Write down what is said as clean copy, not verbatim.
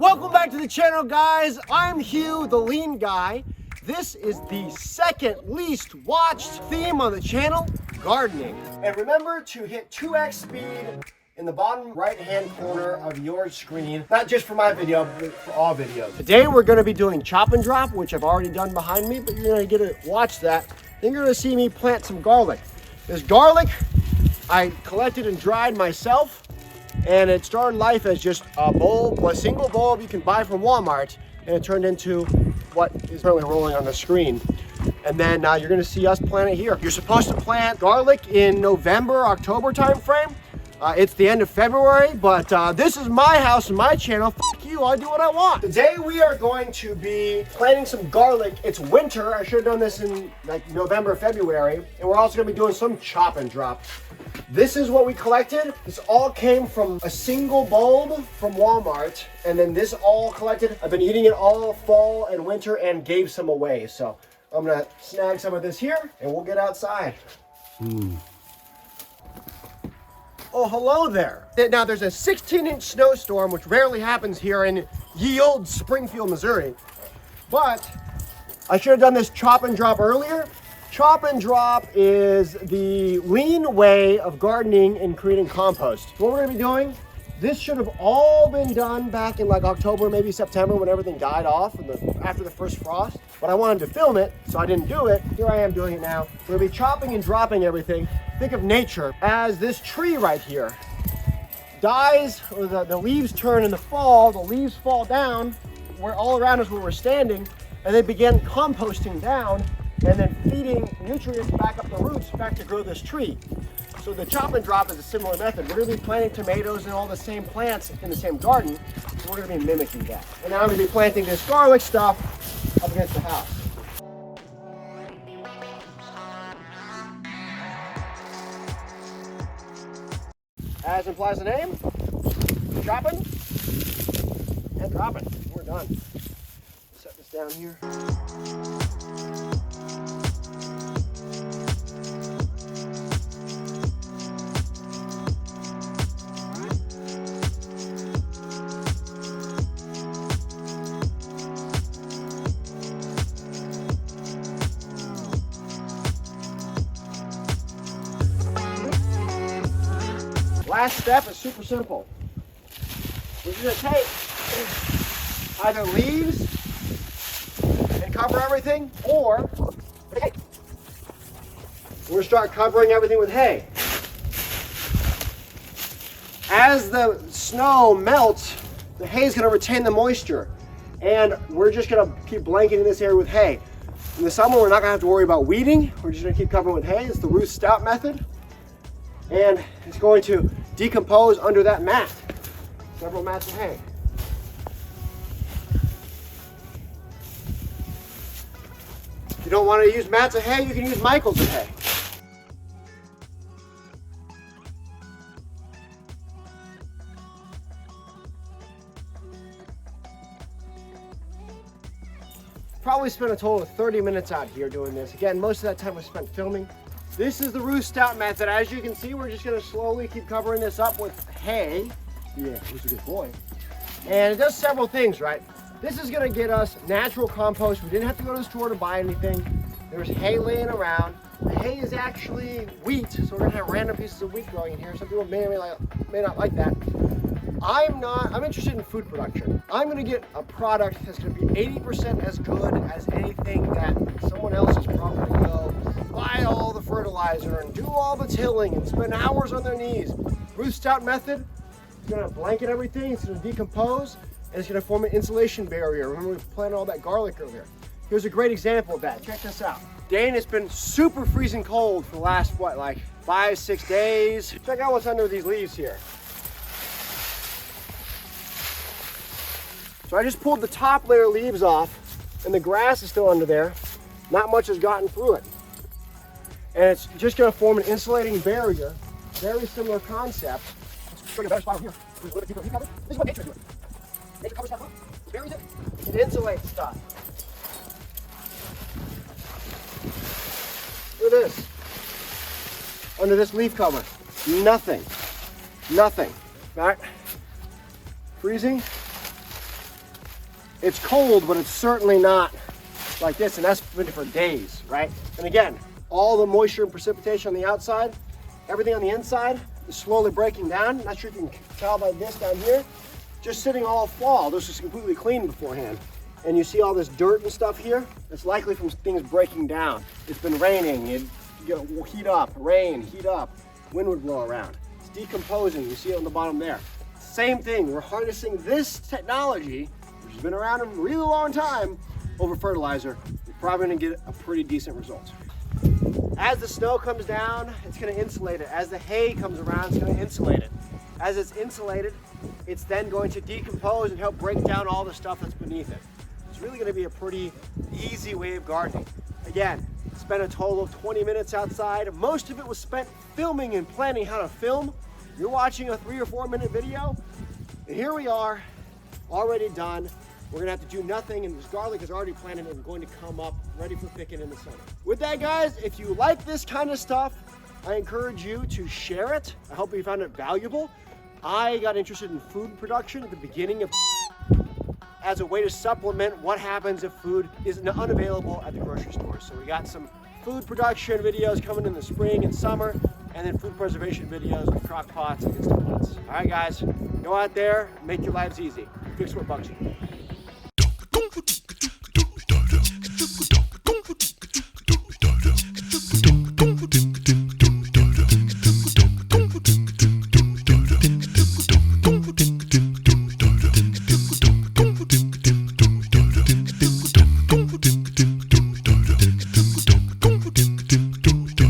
Welcome back to the channel, guys. I'm Hugh, the lean guy. This is the second least watched theme on the channel, gardening. And remember to hit 2x speed in the bottom right-hand corner of your screen, not just for my video, but for all videos. Today we're gonna be doing chop and drop, which I've already done behind me, but you're gonna get to watch that. Then you're gonna see me plant some garlic. This garlic, I collected and dried myself. And it started life as just a bulb, a single bulb you can buy from Walmart, and it turned into what is currently rolling on the screen. And then you're gonna see us plant it here. You're supposed to plant garlic in November, October timeframe. It's the end of February, but this is my house and my channel. Fuck you, I do what I want. Today we are going to be planting some garlic. It's winter, I should have done this in like November, February. And we're also gonna be doing some chop and drop. This is what we collected. This all came from a single bulb from Walmart. And then this all collected. I've been eating it all fall and winter and gave some away. So I'm gonna snag some of this here and we'll get outside. Oh, hello there. Now there's a 16-inch snowstorm, which rarely happens here in Yeild, Springfield, Missouri. But I should have done this chop and drop earlier. Chop and drop is the lean way of gardening and creating compost. What we're gonna be doing, this should have all been done back in like October, maybe September, when everything died off after the first frost. But I wanted to film it, so I didn't do it. Here I am doing it now. We're gonna be chopping and dropping everything. Think of nature as this tree right here dies, or the leaves turn in the fall, the leaves fall down, where all around us where we're standing, and they begin composting down, and then feeding nutrients back up the roots back to grow this tree. So the chop and drop is a similar method. We're gonna be planting tomatoes and all the same plants in the same garden, so we're gonna be mimicking that. And now I'm gonna be planting this garlic stuff up against the house. As implies the name, chopping and dropping. We're done. Set this down here. Last step is super simple. We're going to take either leaves and cover everything, or hay. We're going to start covering everything with hay. As the snow melts, the hay is going to retain the moisture, and we're just going to keep blanketing this area with hay. In the summer, we're not going to have to worry about weeding. We're just going to keep covering with hay. It's the Ruth Stout method. And it's going to decompose under that mat. Several mats of hay. If you don't want to use mats of hay, you can use Michaels of hay. Probably spent a total of 30 minutes out here doing this. Again, most of that time was spent filming. This is the Ruth Stout method. As you can see, we're just gonna slowly keep covering this up with hay. Yeah, he's a good boy. And it does several things, right? This is gonna get us natural compost. We didn't have to go to the store to buy anything. There's hay laying around. The hay is actually wheat, so we're gonna have random pieces of wheat growing in here. Some people may not like that. I'm interested in food production. I'm gonna get a product that's gonna be 80% as good as anything that someone else is probably gonna go buy all the fertilizer and do all the tilling and spend hours on their knees. Ruth Stout method, it's gonna blanket everything, it's gonna decompose, and it's gonna form an insulation barrier. Remember we planted all that garlic earlier. Here's a great example of that. Check this out. Dane, it's been super freezing cold for the last, what, like 5-6 days. Check out what's under these leaves here. So I just pulled the top layer of leaves off, and the grass is still under there. Not much has gotten through it. And it's just gonna form an insulating barrier. Very similar concept. Let's show you a better spot here. This is what nature does. Nature covers stuff up. It buries it. It insulates stuff. Look at this. Under this leaf cover, nothing. Nothing. Right? Freezing. It's cold, but it's certainly not like this, and that's been for days, right? And again, all the moisture and precipitation on the outside, everything on the inside is slowly breaking down. Not sure if you can tell by this down here, just sitting all fall. This was completely clean beforehand. And you see all this dirt and stuff here? It's likely from things breaking down. It's been raining, it heat up, rain, heat up, wind would blow around. It's decomposing, you see it on the bottom there. Same thing, we're harnessing this technology, which has been around a really long time, over fertilizer. You're probably gonna get a pretty decent result. As the snow comes down, it's gonna insulate it. As the hay comes around, it's gonna insulate it. As it's insulated, it's then going to decompose and help break down all the stuff that's beneath it. It's really gonna be a pretty easy way of gardening. Again, spent a total of 20 minutes outside. Most of it was spent filming and planning how to film. You're watching a 3 or 4 minute video, and here we are, already done. We're gonna have to do nothing, and this garlic is already planted and going to come up ready for picking in the summer. With that, guys, if you like this kind of stuff, I encourage you to share it. I hope you found it valuable. I got interested in food production at the beginning of as a way to supplement what happens if food is unavailable at the grocery store. So we got some food production videos coming in the spring and summer, and then food preservation videos with crock pots and Instant Pots. All right, guys, go out there, make your lives easy. Fix what bugs you.